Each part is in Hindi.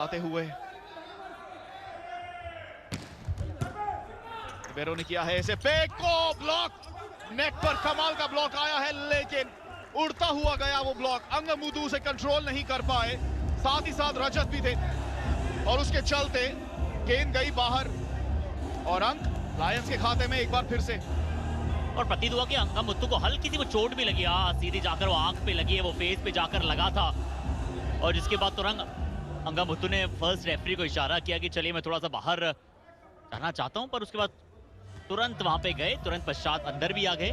आते हुए बेरो ने किया है इसे पेक को ब्लॉक, नेट पर कमाल का ब्लॉक आया है लेकिन उड़ता हुआ गया वो ब्लॉक। अंगामुथु से कंट्रोल नहीं कर पाए, साथ ही साथ रजत भी थे और उसके चलते गेंद गई बाहर और अंक लायंस के खाते में एक बार फिर से। और प्रतीत हुआ कि अंगामुथु को हल्की सी वो चोट भी लगी, सीधी जाकर वो आंख पे लगी है, वो फेस पे जाकर लगा था। और जिसके बाद तुरंत अंगामुथु ने फर्स्ट रेफरी को इशारा किया कि चलिए मैं थोड़ा सा बाहर रहना चाहता हूं, पर उसके बाद तुरंत वहां पे गए, तुरंत पश्चात अंदर भी आ गए।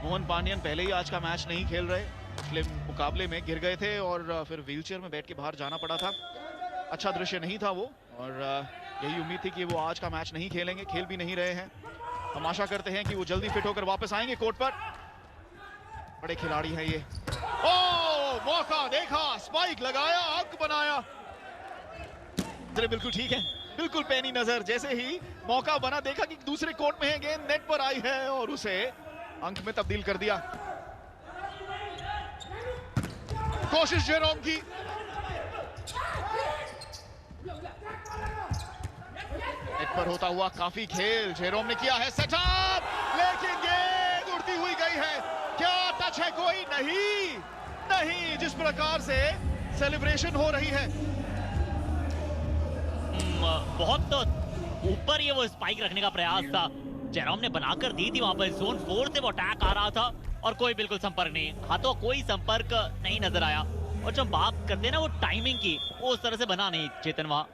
मोहन पांड्यन पहले ही आज का मैच नहीं खेल रहे, पिछले मुकाबले में गिर गए थे और फिर व्हीलचेयर में बैठ के बाहर जाना पड़ा था। अच्छा दृश्य नहीं था वो और यही उम्मीद थी कि वो आज का मैच नहीं खेलेंगे, खेल भी नहीं रहे हैं। हम आशा करते हैं कि वो जल्दी फिट होकर वापस आएंगे कोर्ट पर। बड़े खिलाड़ी हैं ये। ओ मौका देखा, स्पाइक लगाया, अंक बनाया। बिल्कुल ठीक है, बिल्कुल पैनी नजर। जैसे ही मौका बना, देखा कि दूसरे कोर्ट में है, गेंद नेट पर आई है और उसे अंक में तब्दील कर दिया। कोशिश जेरोम की, नेट पर होता हुआ काफी खेल, जेरोम ने किया है सेटअप लेकिन गेंद उड़ती हुई गई है। क्या टच है? कोई नहीं, नहीं। जिस प्रकार से सेलिब्रेशन हो रही है, बहुत ऊपर ये वो स्पाइक रखने का प्रयास था, जेरोम ने बनाकर दी थी। वहां पर जोन 4 से वो अटैक आ रहा था और कोई बिल्कुल संपर्क नहीं, हाथों कोई संपर्क नहीं नजर आया। और जब बात करते हैं ना वो टाइमिंग की, वो उस तरह से बना नहीं चेतन वहां।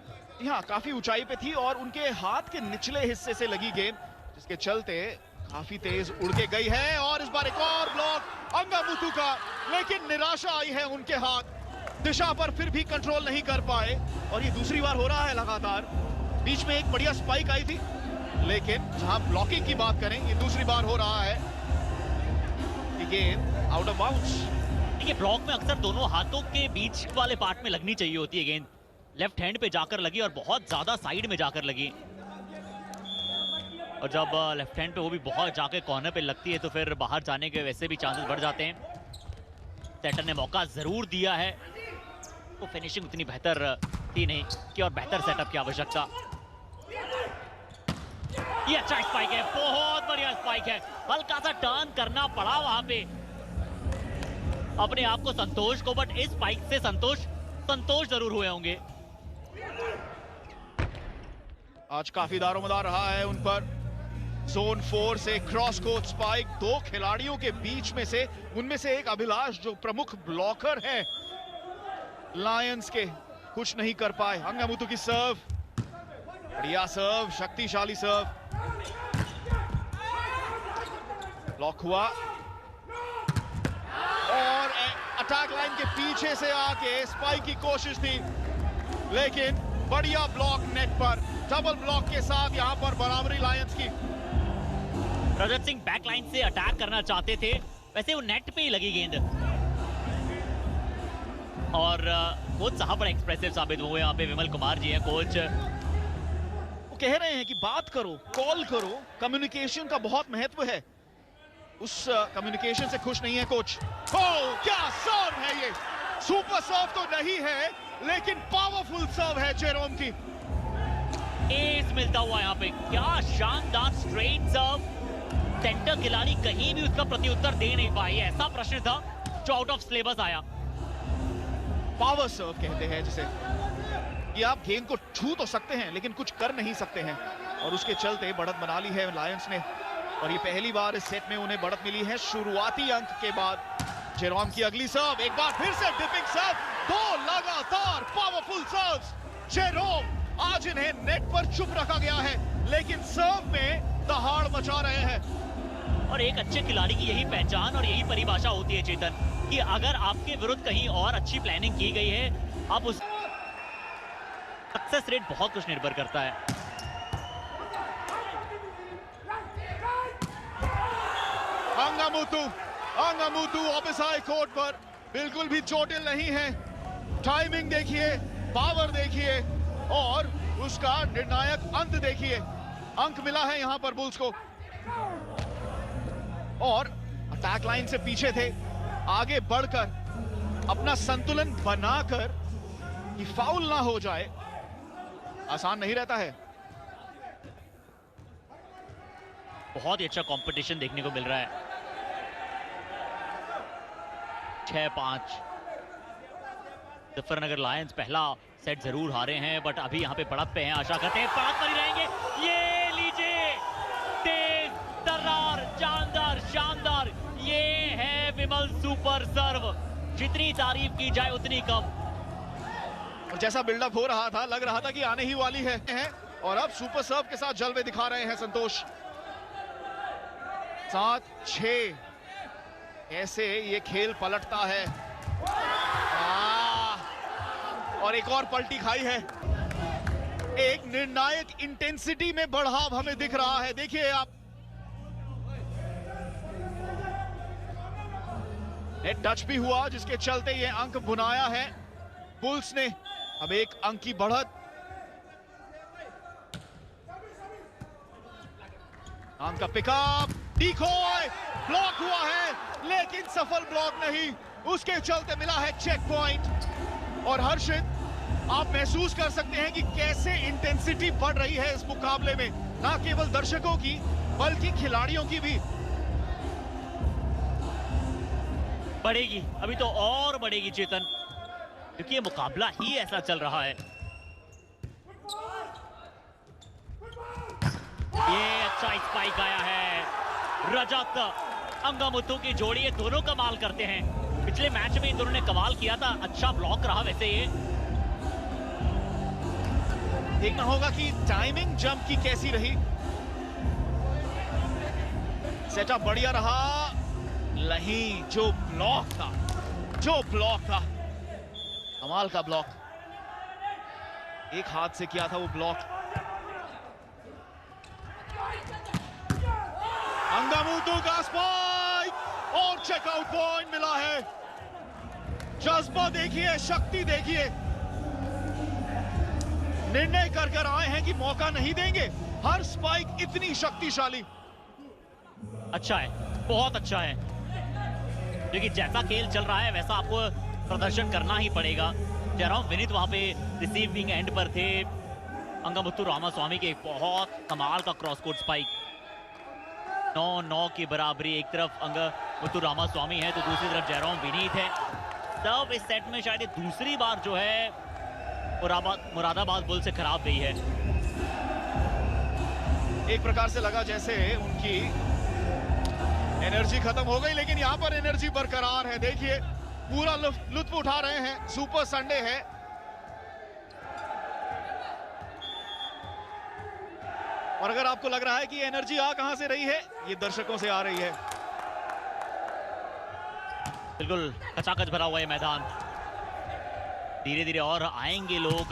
यहाँ काफी ऊंचाई पे थी और उनके हाथ के निचले हिस्से से लगी गेंद, जिसके चलते काफी तेज उड़ के गई है। और इस बार एक और ब्लॉक अंगामुथु का, लेकिन निराशा आई है उनके हाथ, दिशा पर फिर भी कंट्रोल नहीं कर पाए। और ये दूसरी बार हो रहा है लगातार। बीच में एक बढ़िया स्पाइक आई थी, लेकिन जहां ब्लॉकिंग की बात करें, ये दूसरी बार हो रहा है कि गेंद आउट ऑफ बाउंड्स। देखिए ब्लॉक में अक्सर दोनों हाथों के बीच वाले पार्ट में लगनी चाहिए होती है गेंद, लेफ्ट हैंड पे जाकर लगी और बहुत ज्यादा साइड में जाकर लगी। और जब लेफ्ट हैंड पे वो भी बहुत जाके कॉर्नर पे लगती है तो फिर बाहर जाने के वैसे भी चांसेस बढ़ जाते हैं। सेटर ने मौका जरूर दिया है, तो फिनिशिंग उतनी बेहतर थी नहीं कि और बेहतर सेटअप की आवश्यकता। ये अच्छा स्पाइक है, बहुत बढ़िया स्पाइक है। हल्का सा टर्न करना पड़ा वहां पे अपने आप को संतोष को, बट इस स्पाइक से संतोष जरूर हुए होंगे। आज काफी दारोमदार रहा है उन पर। जोन 4 से क्रॉस कोर्ट स्पाइक, दो खिलाड़ियों के बीच में से, उनमें से एक अभिलाष जो प्रमुख ब्लॉकर है लायंस के, कुछ नहीं कर पाए। अंगामुथु की सर्व, बढ़िया सर्व, शक्तिशाली सर्व, ब्लॉक हुआ और अटैक लाइन के पीछे से आके स्पाइक की कोशिश थी, लेकिन बढ़िया ब्लॉक नेट पर, डबल ब्लॉक के साथ यहां पर बराबरी लायंस की। रजत सिंह बैक लाइन से अटैक करना चाहते थे, वैसे वो नेट पे ही लगी गेंद और कोच साहब बड़ा एक्सप्रेसिव साबित हुए। यहाँ पे विमल कुमार जी हैं कोच, वो कह रहे हैं कि बात करो, कॉल करो, कम्युनिकेशन का बहुत महत्व है। उस कम्युनिकेशन से खुश नहीं है कोच। ओ क्या सर्व है ये, सुपर सर्व तो नहीं है लेकिन पावरफुल सर्व है जेरोम की। एस मिलता हुआ यहाँ पे, क्या शानदार स्ट्रेट सर्व। सेंटर खिलाड़ी कहीं भी उसका प्रत्युत्तर दे नहीं पाई, ऐसा प्रश्न था जो आउट ऑफ सिलेबस आया। पावर सर्व कहते हैं जिसे, कि आप गेंद को छू तो सकते हैं लेकिन कुछ कर नहीं सकते हैं, और उसके चलते बढ़त बना ली है लायंस ने। और ये पहली बार इस सेट में उन्हें बढ़त मिली है शुरुआती अंक के बाद। जेरोम की अगली सर्व, एक बार फिर से डिपिंग सर्व, दो लगातार पावरफुल सर्व्स। जेरोम, आज इन्हें नेट पर चुप रखा गया है लेकिन सर्व में दहाड़ मचा रहे हैं। और एक अच्छे खिलाड़ी की यही पहचान और यही परिभाषा होती है चेतन, कि अगर आपके विरुद्ध कहीं और अच्छी प्लानिंग की गई है, आप उस सक्सेस रेट बहुत कुछ निर्भर करता है। अंगामुथु वापस आए कोर्ट पर, बिल्कुल भी चोटिल नहीं है। टाइमिंग देखिए, पावर देखिए और उसका निर्णायक अंत देखिए। अंक मिला है यहां पर बुल्स को, और अटैक लाइन से पीछे थे, आगे बढ़कर अपना संतुलन बनाकर कि फाउल ना हो जाए आसान नहीं रहता है। बहुत ही अच्छा कंपटीशन देखने को मिल रहा है। 6-5 मुजफ्फरनगर लायंस पहला सेट जरूर हारे हैं, बट अभी यहाँ पे बढ़त पे हैं। आशा करते हैं बढ़त पर ही रहेंगे। ये लीजिए, तेज तर्रार, जानदार, शानदार, ये है विमल सुपर सर्व। जितनी तारीफ की जाए उतनी कम। और जैसा बिल्डअप हो रहा था, लग रहा था कि आने ही वाली है और अब सुपर सर्व के साथ जलवे दिखा रहे हैं संतोष। 7-6 ऐसे ये खेल पलटता है। और एक और पलटी खाई है। एक निर्णायक इंटेंसिटी में बढ़ाव हमें दिख रहा है। देखिए आप, नेट टच भी हुआ जिसके चलते ये अंक बुनाया है बुल्स ने। अब एक अंक की बढ़त। अंक का पिकअप, डिकॉय ब्लॉक हुआ है लेकिन सफल ब्लॉक नहीं, उसके चलते मिला है चेक पॉइंट। और हर्षित, आप महसूस कर सकते हैं कि कैसे इंटेंसिटी बढ़ रही है इस मुकाबले में, ना केवल दर्शकों की बल्कि खिलाड़ियों की भी। बढ़ेगी, अभी तो और बढ़ेगी चेतन, क्योंकि ये मुकाबला ही ऐसा चल रहा है। ये अच्छा स्पाइक आया है। रजत अंगामुथु की जोड़ी, ये दोनों कमाल करते हैं। पिछले मैच में इन दोनों ने कमाल किया था। अच्छा ब्लॉक रहा वैसे ये। देखना होगा कि टाइमिंग जंप की कैसी रही। सेटअप बढ़िया रहा, नहीं जो ब्लॉक था, कमाल का ब्लॉक। एक हाथ से किया था वो ब्लॉक। अंगामुथु का स्पाइक और चेकआउट पॉइंट मिला है। जज्बा देखिए, शक्ति देखिए। निर्णय कर आए हैं कि मौका नहीं देंगे। हर स्पाइक इतनी शक्तिशाली। अच्छा है, बहुत अच्छा है, क्योंकि जैसा खेल चल रहा है वैसा आपको प्रदर्शन करना ही पड़ेगा। जेरोम विनीत वहां पे रिसीविंग एंड पर थे। अंगामुथु रामास्वामी के एक बहुत कमाल का क्रॉस कोर्ट स्पाइक। 9-9 की बराबरी। एक तरफ अंगामुथु रामास्वामी है तो दूसरी तरफ जेरोम विनीत है। तब इस सेट में शायद ये दूसरी बार जो है मुरादाबाद बुल से खराब गई है। एक प्रकार से लगा जैसे उनकी एनर्जी खत्म हो गई, लेकिन यहां पर एनर्जी बरकरार है। देखिए पूरा लुत्फ उठा रहे हैं। सुपर संडे है। और अगर आपको लग रहा है कि एनर्जी आ कहां से रही है, ये दर्शकों से आ रही है। बिल्कुल कचाकच भरा हुआ है मैदान। धीरे धीरे और आएंगे लोग,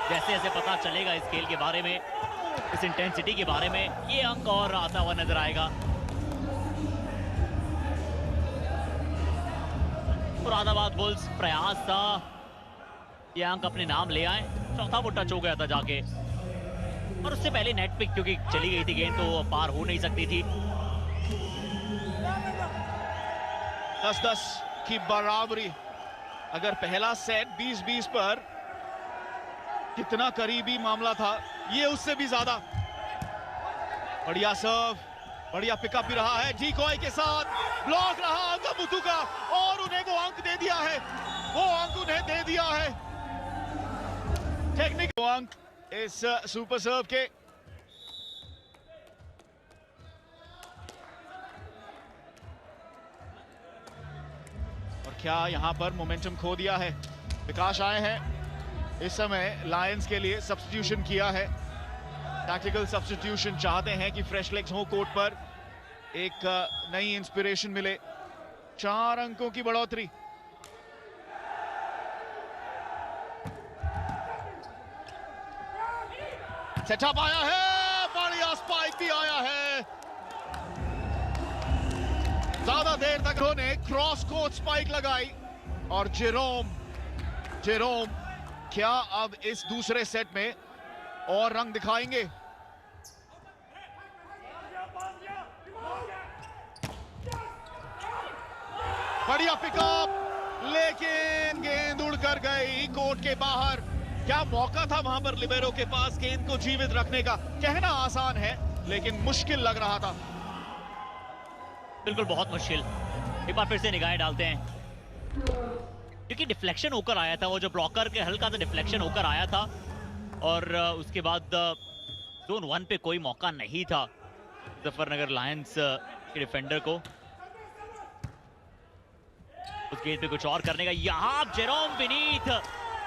जैसे जैसे पता चलेगा इस खेल के बारे में, इस इंटेंसिटी के बारे में, ये अंक और आता हुआ नजर आएगा। मुरादाबाद बुल्स प्रयास था ये अंक अपने नाम ले आए। चौथा वो टच हो गया था जाके, और उससे पहले नेट पे क्योंकि चली गई थी गेंद तो पार हो नहीं सकती थी। 10-10 की बराबरी। अगर पहला सेट 20-20 पर कितना करीबी मामला था, ये उससे भी ज्यादा। बढ़िया सर्व, बढ़िया पिकअप भी रहा है। डिकॉय के साथ ब्लॉक रहा अंगामुथु का, और उन्हें वो अंक दे दिया है। टेक्निकल अंक इस सुपर सर्व के। और क्या यहां पर मोमेंटम खो दिया है। विकास आए हैं इस समय लायंस के लिए, सब्स्टिट्यूशन किया है। टैक्टिकल सब्स्टिट्यूशन, चाहते हैं कि फ्रेश लेग्स हो कोर्ट पर, एक नई इंस्पिरेशन मिले। 4 अंकों की बढ़ोतरी। सेटअप आया है, बढ़िया स्पाइक भी आया है। ज्यादा देर तक उन्होंने क्रॉस कोर्ट स्पाइक लगाई। और जेरोम क्या अब इस दूसरे सेट में और रंग दिखाएंगे? बढ़िया पिकअप, लेकिन गेंद उड़कर गई कोर्ट के बाहर। क्या मौका था वहां पर लिबेरो के पास गेंद को जीवित रखने का। कहना आसान है लेकिन मुश्किल लग रहा था। बिल्कुल बहुत मुश्किल। एक बार फिर से निगाहें डालते हैं क्योंकि डिफ्लेक्शन होकर आया था, वो जो ब्लॉकर के हल्का सा डिफ्लेक्शन होकर आया था और उसके बाद जोन 1 पे कोई मौका नहीं था मुजफ्फरनगर लायंस के डिफेंडर को उस गेंद पे कुछ और करने का। यहाँ Jerome Vineet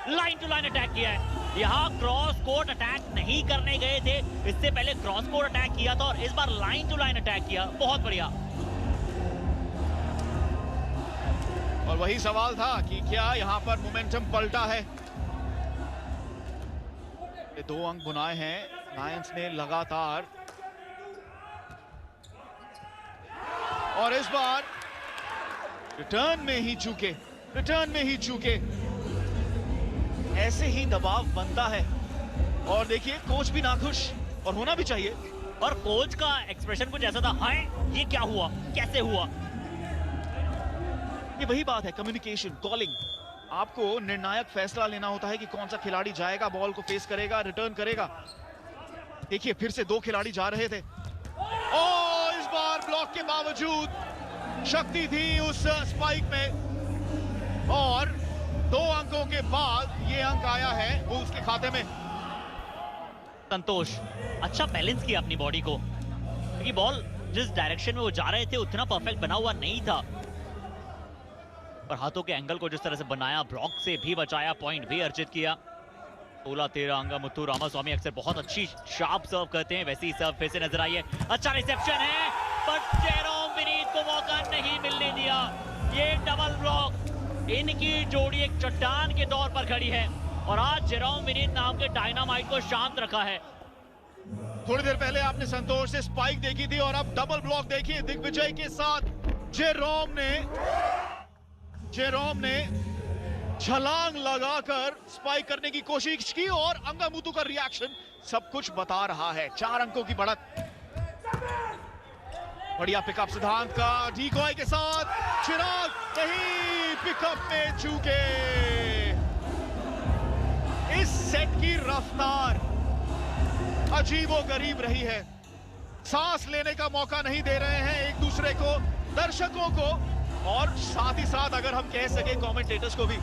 line to line attack किया है। यहाँ क्रॉस कोर्ट अटैक नहीं करने गए थे, इससे पहले क्रॉस कोर्ट अटैक किया था और इस बार लाइन टू लाइन अटैक किया। बहुत बढ़िया। और वही सवाल था कि क्या यहां पर मोमेंटम पलटा है। ये 2 अंक बुनाए हैं लायंस ने लगातार और इस बार रिटर्न में ही चूके। ऐसे ही दबाव बनता है और देखिए कोच भी नाखुश और होना भी चाहिए। और कोच का एक्सप्रेशन कुछ ऐसा था, हाय ये क्या हुआ, कैसे हुआ। ये वही बात है, कम्युनिकेशन, कॉलिंग। आपको निर्णायक फैसला लेना होता है कि कौन सा खिलाड़ी जाएगा, बॉल को फेस करेगा, रिटर्न करेगा। देखिए फिर से 2 खिलाड़ी जा रहे थे और इस बार ब्लॉक के बावजूद शक्ति थी उस स्पाइक में और 2 अंकों के बाद ये अंक आया है बुल्स के खाते में। संतोष अच्छा बैलेंस किया अपनी बॉडी को क्योंकि बॉल जिस डायरेक्शन में वो जा रहे थे उतना परफेक्ट बना हुआ नहीं था और हाथों के एंगल को जिस तरह से बनाया, ब्लॉक से भी बचाया, पॉइंट भी अर्जित किया। 16-13 अंगामुथु रामास्वामी अक्सर बहुत अच्छी शार्प सर्व करते हैं, वैसी सर्व फिर से नजर आई है। अच्छा रिसेप्शन है पर जेरोम विनीत को मौका नहीं मिलने दिया। ये डबल ब्लॉक, इनकी जोड़ी एक चट्टान के तौर पर खड़ी है और आज जेरोम विनीत नाम के डायनामाइट को शांत रखा है। थोड़ी देर पहले आपने संतोष से स्पाइक देखी थी और अब डबल ब्लॉक देखिए दिग्विजय के साथ। जेरोम ने छलांग लगाकर स्पाइक करने की कोशिश की और अंगामुथु का रिएक्शन सब कुछ बता रहा है। 4 अंकों की बढ़त। बढ़िया पिकअप सिद्धांत का डीकॉय के साथ। चिराग नहीं, पिकअप में चूके। इस सेट की रफ्तार अजीबोगरीब रही है। सांस लेने का मौका नहीं दे रहे हैं एक दूसरे को, दर्शकों को और साथ ही साथ अगर हम कह सके कमेंटेटर्स को भी।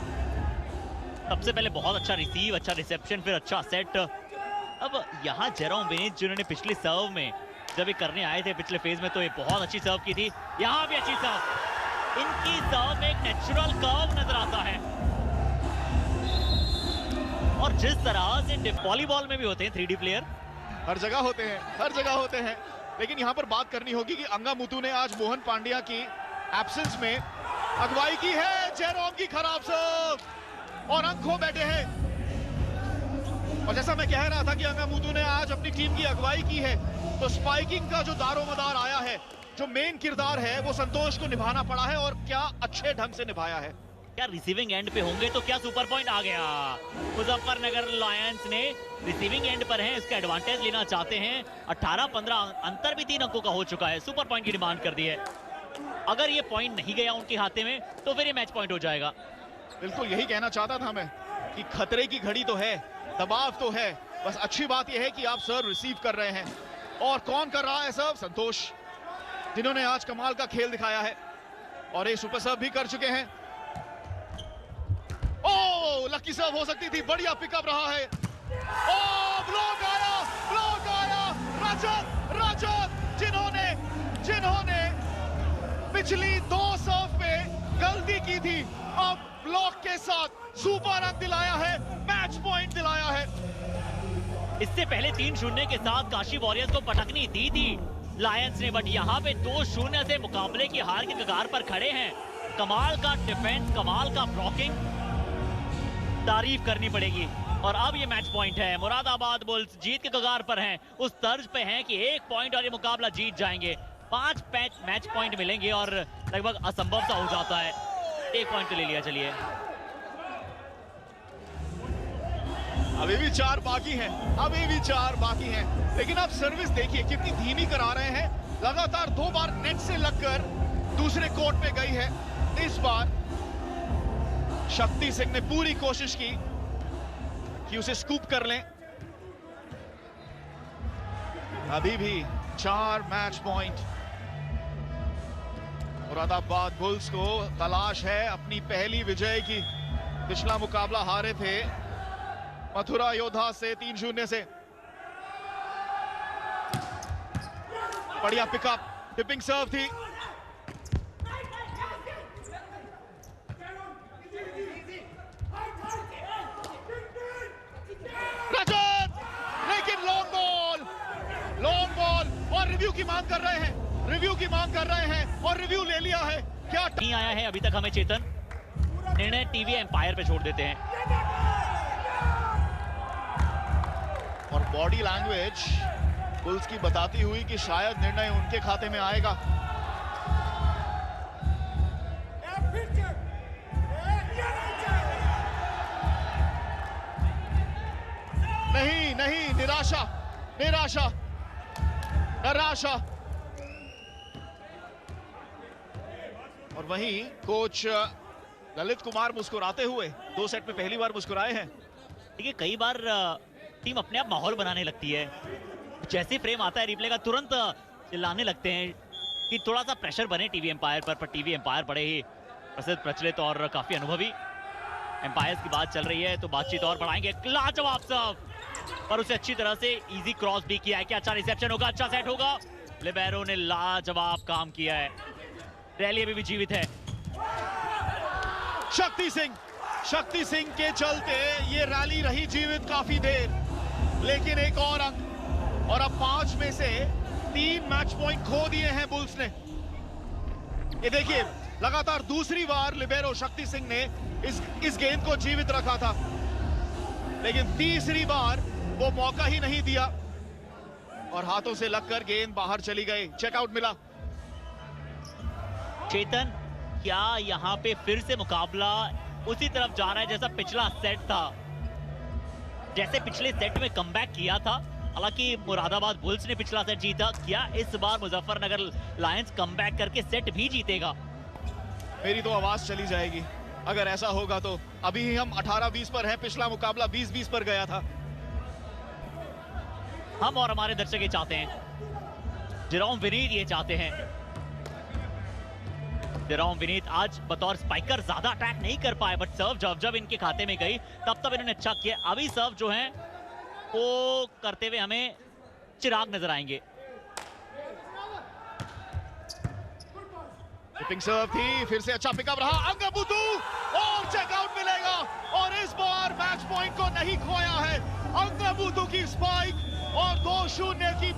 सबसे पहले बहुत अच्छा रिसीव, अच्छा रिसेप्शन, फिर अच्छा सेट। अब यहाँ जेरोम विनीत जिन्होंने पिछली सर्व में जब ये करने आए थे पिछले फेज में तो ये बहुत अच्छी सर्व की थी, यहाँ भी अच्छी सर्व। इनकी सर्व में एक नेचुरल कर्व नजर आता है और जिस तरह से वॉलीबॉल में भी होते हैं 3D प्लेयर, हर जगह होते हैं। लेकिन यहाँ पर बात करनी होगी कि अंगामुथु ने आज मोहन पांड्या की एब्सेंस में अगुवाई की है। जेरोम की खराब सर्व और अंक खो बैठे हैं। और जैसा मैं कह रहा था कि अंगामुथु ने आज अपनी टीम की अगुवाई की है तो स्पाइकिंग का जो दारोमदार आया है, जो मेन किरदार है, वो संतोष को निभाना पड़ा है और क्या अच्छे ढंग से निभाया है। क्या रिसीविंग एंड पे होंगे तो क्या सुपर पॉइंट आ गया। मुजफ्फरनगर लायंस ने रिसीविंग एंड पर हैं, इसका एडवांटेज लेना चाहते हैं। 18-15 अंतर भी 3 अंकों का हो चुका है। सुपर पॉइंट की डिमांड कर दी है। अगर ये पॉइंट नहीं गया उनके हाथे में तो फिर ये मैच पॉइंट हो जाएगा। बिल्कुल यही कहना चाहता था मैं कि खतरे की घड़ी तो है, दबाव तो है, बस अच्छी बात यह है कि आप सर्व रिसीव कर रहे हैं। और कौन कर रहा है सर्व? संतोष, जिन्होंने आज कमाल का खेल दिखाया है और ये सुपर सर्व भी कर चुके हैं। ओ लकी सर्व हो सकती थी, बढ़िया पिकअप रहा है। ओ ब्लॉक आया रजत जिन्होंने पिछली 2 सर्व पे गलती की थी, अब ब्लॉक के साथ सुपर अंक दिलाया है, मैच पॉइंट दिलाया है। इससे पहले 3-0 के साथ काशी वॉरियर्स को पटकनी दी थी लायंस ने, बट यहाँ पे 2-0 से मुकाबले की हार के कगार पर खड़े हैं। कमाल का डिफेंस, कमाल का ब्लॉकिंग, तारीफ करनी पड़ेगी। और अब ये मैच पॉइंट है। मुरादाबाद बुल्स जीत के कगार पर हैं, उस तर्ज पे हैं कि 1 पॉइंट और ये मुकाबला जीत जाएंगे। 5 मैच पॉइंट मिलेंगे और लगभग असंभव सा हो जाता है। 1 पॉइंट तो ले लिया। चलिए अभी भी 4 बाकी हैं, लेकिन आप सर्विस देखिए कितनी धीमी करा रहे हैं। लगातार 2 बार नेट से लगकर दूसरे कोर्ट पे गई है। इस बार शक्ति सिंह ने पूरी कोशिश की कि उसे स्कूप कर लें। अभी भी 4 मैच पॉइंट मुरादाबाद बुल्स को तलाश है अपनी पहली विजय की। पिछला मुकाबला हारे थे मथुरा योद्धा से 3-0 से। बढ़िया पिकअप, टिपिंग सर्व थी। रजत, लेकिन लॉन्ग बॉल और रिव्यू की मांग कर रहे हैं, और रिव्यू ले लिया है। क्या नहीं आया है अभी तक हमें चेतन, निर्णय टीवी एम्पायर पे छोड़ देते हैं। और बॉडी लैंग्वेज बुल्स की बताती हुई कि शायद निर्णय उनके खाते में आएगा। नहीं, निराशा। और वहीं कोच ललित कुमार मुस्कुराते हुए 2 सेट में पहली बार मुस्कुराए हैं। देखिए कई बार टीम अपने आप माहौल बनाने लगती है, जैसे फ्रेम आता है रिप्ले का तुरंत चिल्लाने लगते हैं कि थोड़ा सा प्रेशर बने टीवी एम्पायर पर टीवी एम्पायर बड़े ही प्रसिद्ध, प्रचलित और काफी अनुभवी एम्पायर्स की बात चल रही है, तो बातचीत और बढ़ाएंगे। लाजवाब सर्व, पर उसे अच्छी तरह से इजी क्रॉस भी किया है। क्या अच्छा रिसेप्शन होगा, अच्छा सेट होगा। लिबेरो ने लाजवाब काम किया है, रैली अभी भी जीवित है। शक्ति सिंह के चलते ये रैली रही जीवित काफी देर, लेकिन एक और अंक, और अब 5 में से 3 मैच पॉइंट खो दिए हैं बुल्स ने। ये देखिए, लगातार दूसरी बार लिबेरो शक्ति सिंह ने इस गेंद को जीवित रखा था, लेकिन तीसरी बार वो मौका ही नहीं दिया और हाथों से लगकर गेंद बाहर चली गई। चेकआउट मिला। चेतन, क्या यहाँ पे फिर से मुकाबला उसी तरफ जा रहा है जैसा पिछला सेट था? जैसे पिछले सेट में कमबैक किया था, हालांकि मुरादाबाद बुल्स ने पिछला सेट जीता, क्या इस बार मुजफ्फरनगर लायंस कमबैक करके सेट भी जीतेगा? मेरी तो आवाज चली जाएगी अगर ऐसा होगा तो। अभी ही हम 18-20 पर हैं, पिछला मुकाबला 20-20 पर गया था। हम और हमारे दर्शक ये चाहते हैं, जेरोम विनीत ये चाहते हैं। जेरोम विनीत आज बतौर स्पाइकर ज्यादा अटैक नहीं कर पाए, बट सर्व जब इनके खाते में गई तब इन्होंने अच्छा किया। अभी सर्व जो है वो करते हुए हमें चिराग नजर आएंगे। टिपिंग सर्व थी, फिर से अच्छा पिकअप रहा अंगबुतु, और चेकआउट मिलेगा। और इस बार मैच पॉइंट को नहीं खोया है अंगबुतु की स्पाइक, और 2-0 की